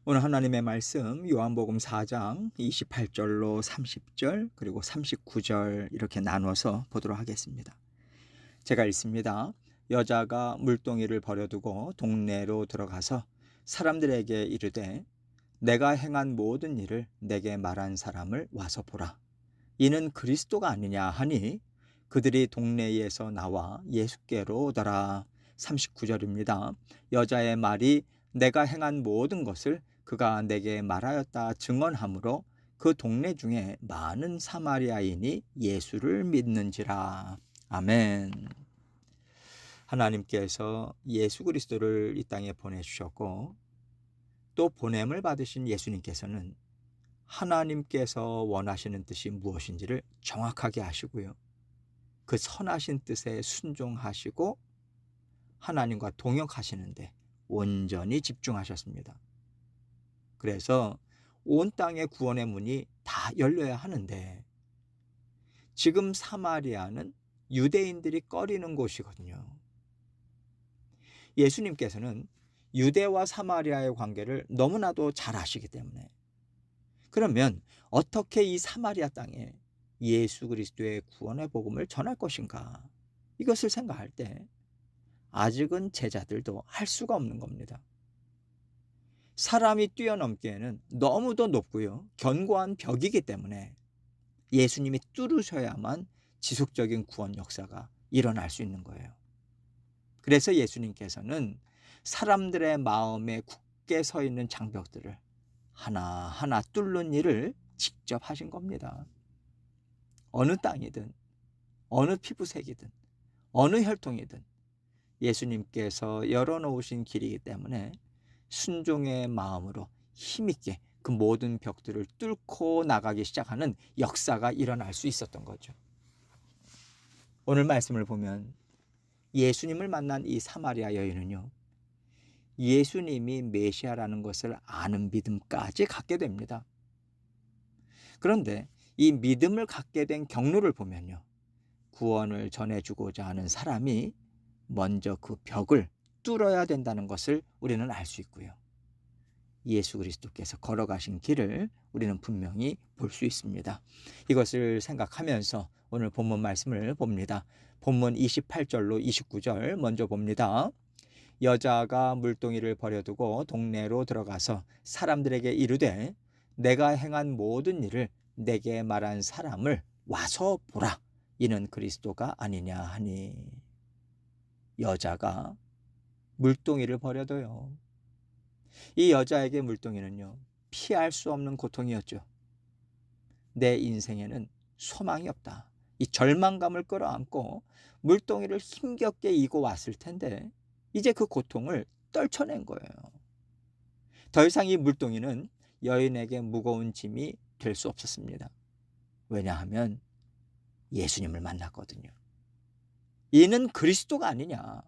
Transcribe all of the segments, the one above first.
오늘 하나님의 말씀 요한복음 4장 28절로 30절 그리고 39절 이렇게 나눠서 보도록 하겠습니다. 제가 읽습니다. 여자가 물동이를 버려두고 동네로 들어가서 사람들에게 이르되 내가 행한 모든 일을 내게 말한 사람을 와서 보라. 이는 그리스도가 아니냐 하니 그들이 동네에서 나와 예수께로 오더라. 39절입니다. 여자의 말이 내가 행한 모든 것을 그가 내게 말하였다 증언하므로 그 동네 중에 많은 사마리아인이 예수를 믿는지라. 아멘. 하나님께서 예수 그리스도를 이 땅에 보내주셨고 또 보냄을 받으신 예수님께서는 하나님께서 원하시는 뜻이 무엇인지를 정확하게 아시고요. 그 선하신 뜻에 순종하시고 하나님과 동역하시는데 온전히 집중하셨습니다. 그래서 온 땅의 구원의 문이 다 열려야 하는데 지금 사마리아는 유대인들이 꺼리는 곳이거든요. 예수님께서는 유대와 사마리아의 관계를 너무나도 잘 아시기 때문에 그러면 어떻게 이 사마리아 땅에 예수 그리스도의 구원의 복음을 전할 것인가? 이것을 생각할 때 아직은 제자들도 할 수가 없는 겁니다. 사람이 뛰어넘기에는 너무도 높고요. 견고한 벽이기 때문에 예수님이 뚫으셔야만 지속적인 구원 역사가 일어날 수 있는 거예요. 그래서 예수님께서는 사람들의 마음에 굳게 서 있는 장벽들을 하나하나 뚫는 일을 직접 하신 겁니다. 어느 땅이든 어느 피부색이든 어느 혈통이든 예수님께서 열어놓으신 길이기 때문에 순종의 마음으로 힘있게 그 모든 벽들을 뚫고 나가기 시작하는 역사가 일어날 수 있었던 거죠. 오늘 말씀을 보면 예수님을 만난 이 사마리아 여인은요, 예수님이 메시아라는 것을 아는 믿음까지 갖게 됩니다. 그런데 이 믿음을 갖게 된 경로를 보면요, 구원을 전해주고자 하는 사람이 먼저 그 벽을 뚫어야 된다는 것을 우리는 알 수 있고요. 예수 그리스도께서 걸어가신 길을 우리는 분명히 볼 수 있습니다. 이것을 생각하면서 오늘 본문 말씀을 봅니다. 본문 28절로 29절 먼저 봅니다. 여자가 물동이를 버려두고 동네로 들어가서 사람들에게 이르되 내가 행한 모든 일을 내게 말한 사람을 와서 보라. 이는 그리스도가 아니냐 하니. 여자가 물동이를 버려둬요. 이 여자에게 물동이는요, 피할 수 없는 고통이었죠. 내 인생에는 소망이 없다. 이 절망감을 끌어안고 물동이를 힘겹게 이고 왔을 텐데 이제 그 고통을 떨쳐낸 거예요. 더 이상 이 물동이는 여인에게 무거운 짐이 될 수 없었습니다. 왜냐하면 예수님을 만났거든요. 이는 그리스도가 아니냐.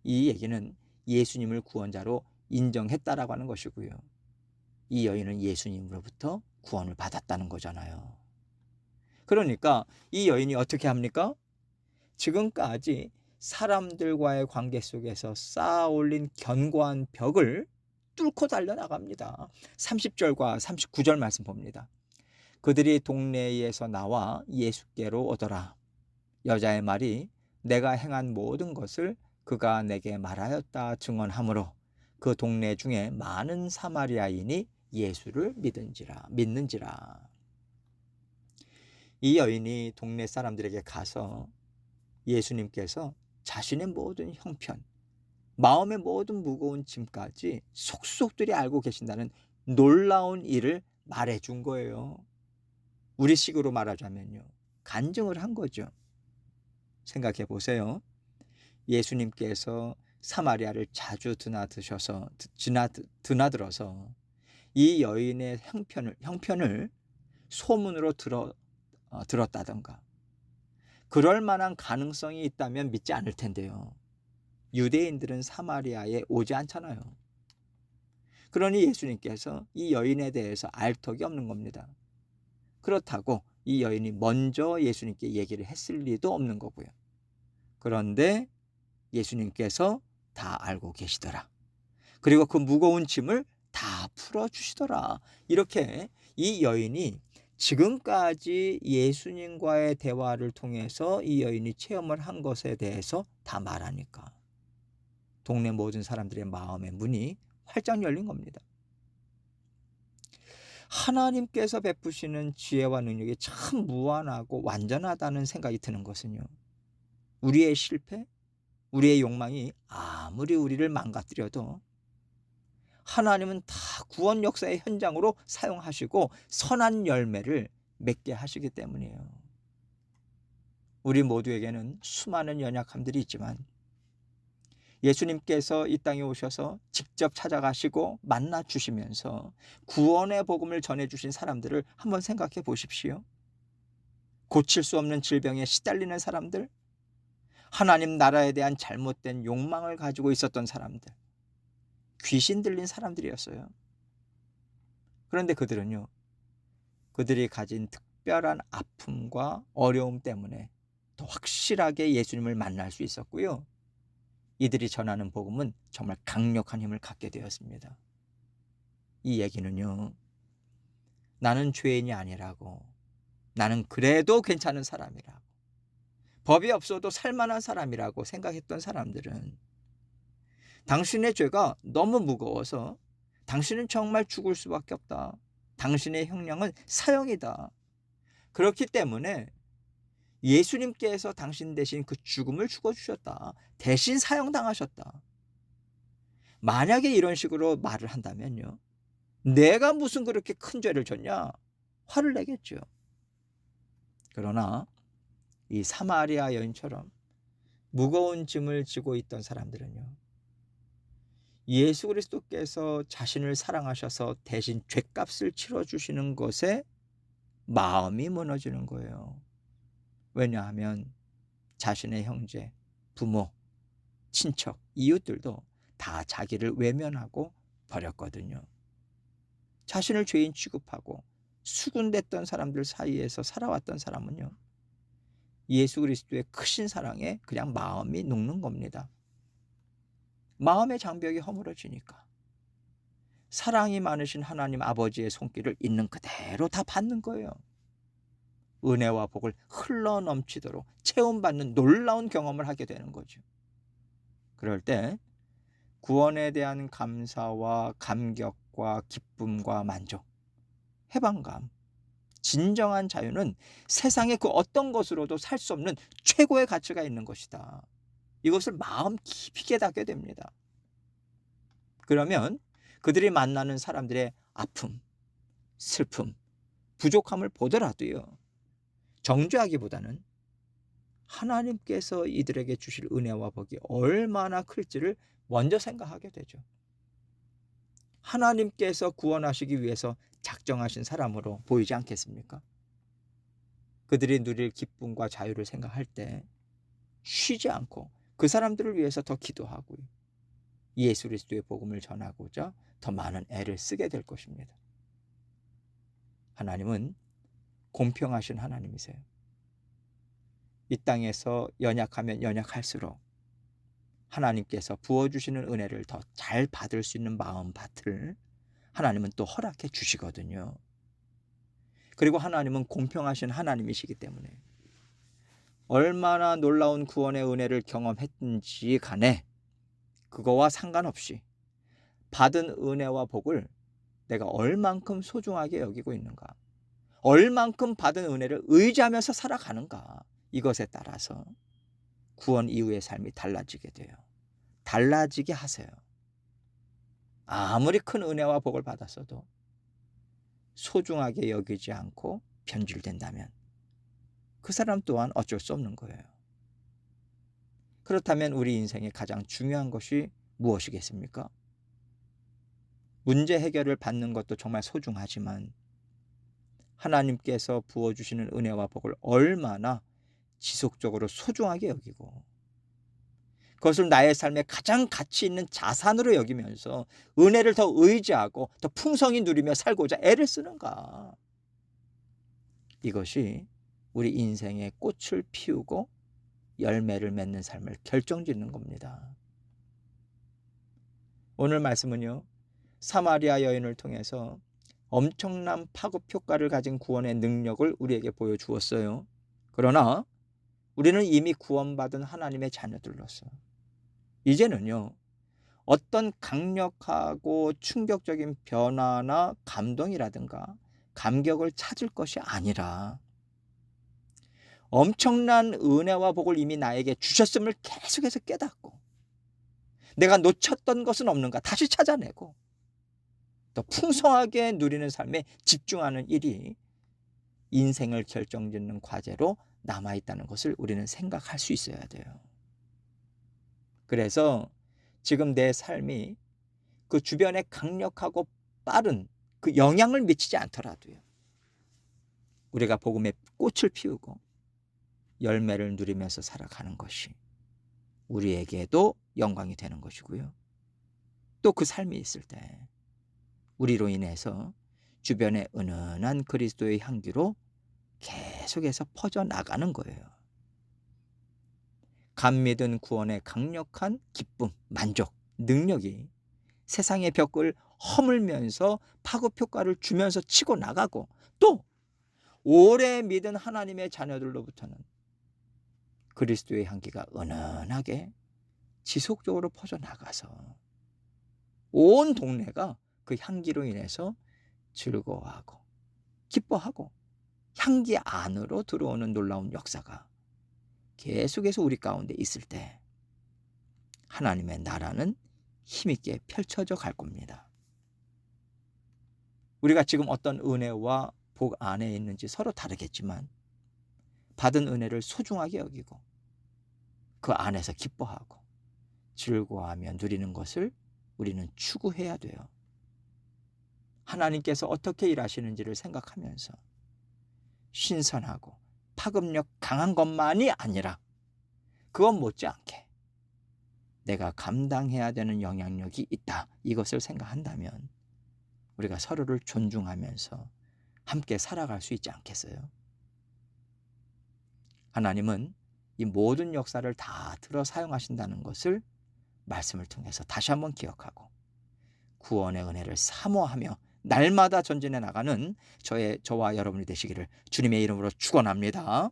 이 얘기는 예수님을 구원자로 인정했다라고 하는 것이고요. 이 여인은 예수님으로부터 구원을 받았다는 거잖아요. 그러니까 이 여인이 어떻게 합니까? 지금까지 사람들과의 관계 속에서 쌓아 올린 견고한 벽을 뚫고 달려나갑니다. 30절과 39절 말씀 봅니다. 그들이 동네에서 나와 예수께로 오더라. 여자의 말이 내가 행한 모든 것을 그가 내게 말하였다 증언하므로 그 동네 중에 많은 사마리아인이 예수를 믿는지라. 이 여인이 동네 사람들에게 가서 예수님께서 자신의 모든 형편, 마음의 모든 무거운 짐까지 속속들이 알고 계신다는 놀라운 일을 말해준 거예요. 우리식으로 말하자면요, 간증을 한 거죠. 생각해 보세요. 예수님께서 사마리아를 자주 드나들어서 이 여인의 형편을 소문으로 들었다던가 그럴 만한 가능성이 있다면 믿지 않을 텐데요. 유대인들은 사마리아에 오지 않잖아요. 그러니 예수님께서 이 여인에 대해서 알 턱이 없는 겁니다. 그렇다고 이 여인이 먼저 예수님께 얘기를 했을 리도 없는 거고요. 그런데 예수님께서 다 알고 계시더라. 그리고 그 무거운 짐을 다 풀어주시더라. 이렇게 이 여인이 지금까지 예수님과의 대화를 통해서 이 여인이 체험을 한 것에 대해서 다 말하니까 동네 모든 사람들의 마음의 문이 활짝 열린 겁니다. 하나님께서 베푸시는 지혜와 능력이 참 무한하고 완전하다는 생각이 드는 것은요, 우리의 실패, 우리의 욕망이 아무리 우리를 망가뜨려도 하나님은 다 구원 역사의 현장으로 사용하시고 선한 열매를 맺게 하시기 때문이에요. 우리 모두에게는 수많은 연약함들이 있지만 예수님께서 이 땅에 오셔서 직접 찾아가시고 만나 주시면서 구원의 복음을 전해주신 사람들을 한번 생각해 보십시오. 고칠 수 없는 질병에 시달리는 사람들, 하나님 나라에 대한 잘못된 욕망을 가지고 있었던 사람들, 귀신 들린 사람들이었어요. 그런데 그들은요, 그들이 가진 특별한 아픔과 어려움 때문에 더 확실하게 예수님을 만날 수 있었고요, 이들이 전하는 복음은 정말 강력한 힘을 갖게 되었습니다. 이 얘기는요, 나는 죄인이 아니라고, 나는 그래도 괜찮은 사람이라고, 법이 없어도 살만한 사람이라고 생각했던 사람들은 당신의 죄가 너무 무거워서 당신은 정말 죽을 수밖에 없다. 당신의 형량은 사형이다. 그렇기 때문에 예수님께서 당신 대신 그 죽음을 죽어주셨다. 대신 사형당하셨다. 만약에 이런 식으로 말을 한다면요, 내가 무슨 그렇게 큰 죄를 졌냐? 화를 내겠죠. 그러나 이 사마리아 여인처럼 무거운 짐을 지고 있던 사람들은요, 예수 그리스도께서 자신을 사랑하셔서 대신 죗값을 치러주시는 것에 마음이 무너지는 거예요. 왜냐하면 자신의 형제, 부모, 친척, 이웃들도 다 자기를 외면하고 버렸거든요. 자신을 죄인 취급하고 수군댔던 사람들 사이에서 살아왔던 사람은요, 예수 그리스도의 크신 사랑에 그냥 마음이 녹는 겁니다. 마음의 장벽이 허물어지니까 사랑이 많으신 하나님 아버지의 손길을 있는 그대로 다 받는 거예요. 은혜와 복을 흘러넘치도록 체험받는 놀라운 경험을 하게 되는 거죠. 그럴 때 구원에 대한 감사와 감격과 기쁨과 만족, 해방감, 진정한 자유는 세상의 그 어떤 것으로도 살 수 없는 최고의 가치가 있는 것이다. 이것을 마음 깊이 깨닫게 됩니다. 그러면 그들이 만나는 사람들의 아픔, 슬픔, 부족함을 보더라도요, 정죄하기보다는 하나님께서 이들에게 주실 은혜와 복이 얼마나 클지를 먼저 생각하게 되죠. 하나님께서 구원하시기 위해서 작정하신 사람으로 보이지 않겠습니까? 그들이 누릴 기쁨과 자유를 생각할 때 쉬지 않고 그 사람들을 위해서 더 기도하고요, 예수 그리스도의 복음을 전하고자 더 많은 애를 쓰게 될 것입니다. 하나님은 공평하신 하나님이세요. 이 땅에서 연약하면 연약할수록 하나님께서 부어주시는 은혜를 더 잘 받을 수 있는 마음밭을 하나님은 또 허락해 주시거든요. 그리고 하나님은 공평하신 하나님이시기 때문에 얼마나 놀라운 구원의 은혜를 경험했든지 간에 그거와 상관없이 받은 은혜와 복을 내가 얼만큼 소중하게 여기고 있는가, 얼만큼 받은 은혜를 의지하면서 살아가는가, 이것에 따라서 구원 이후의 삶이 달라지게 돼요. 달라지게 하세요. 아무리 큰 은혜와 복을 받았어도 소중하게 여기지 않고 변질된다면 그 사람 또한 어쩔 수 없는 거예요. 그렇다면 우리 인생의 가장 중요한 것이 무엇이겠습니까? 문제 해결을 받는 것도 정말 소중하지만 하나님께서 부어주시는 은혜와 복을 얼마나 지속적으로 소중하게 여기고 그것을 나의 삶에 가장 가치 있는 자산으로 여기면서 은혜를 더 의지하고 더 풍성히 누리며 살고자 애를 쓰는가, 이것이 우리 인생의 꽃을 피우고 열매를 맺는 삶을 결정짓는 겁니다. 오늘 말씀은요, 사마리아 여인을 통해서 엄청난 파급 효과를 가진 구원의 능력을 우리에게 보여주었어요. 그러나 우리는 이미 구원받은 하나님의 자녀들로서 이제는요, 어떤 강력하고 충격적인 변화나 감동이라든가 감격을 찾을 것이 아니라 엄청난 은혜와 복을 이미 나에게 주셨음을 계속해서 깨닫고 내가 놓쳤던 것은 없는가 다시 찾아내고 더 풍성하게 누리는 삶에 집중하는 일이 인생을 결정짓는 과제로 남아있다는 것을 우리는 생각할 수 있어야 돼요. 그래서 지금 내 삶이 그 주변에 강력하고 빠른 그 영향을 미치지 않더라도요, 우리가 복음의 꽃을 피우고 열매를 누리면서 살아가는 것이 우리에게도 영광이 되는 것이고요. 또 그 삶이 있을 때 우리로 인해서 주변에 은은한 그리스도의 향기로 계속해서 퍼져나가는 거예요. 감미든 구원의 강력한 기쁨, 만족, 능력이 세상의 벽을 허물면서 파급 효과를 주면서 치고 나가고 또 오래 믿은 하나님의 자녀들로부터는 그리스도의 향기가 은은하게 지속적으로 퍼져나가서 온 동네가 그 향기로 인해서 즐거워하고 기뻐하고 향기 안으로 들어오는 놀라운 역사가 계속해서 우리 가운데 있을 때 하나님의 나라는 힘있게 펼쳐져 갈 겁니다. 우리가 지금 어떤 은혜와 복 안에 있는지 서로 다르겠지만 받은 은혜를 소중하게 여기고 그 안에서 기뻐하고 즐거워하며 누리는 것을 우리는 추구해야 돼요. 하나님께서 어떻게 일하시는지를 생각하면서 신선하고 파급력 강한 것만이 아니라 그것 못지않게 내가 감당해야 되는 영향력이 있다, 이것을 생각한다면 우리가 서로를 존중하면서 함께 살아갈 수 있지 않겠어요? 하나님은 이 모든 역사를 다 들어 사용하신다는 것을 말씀을 통해서 다시 한번 기억하고 구원의 은혜를 사모하며 날마다 전진해 나가는 저와 여러분이 되시기를 주님의 이름으로 축원합니다.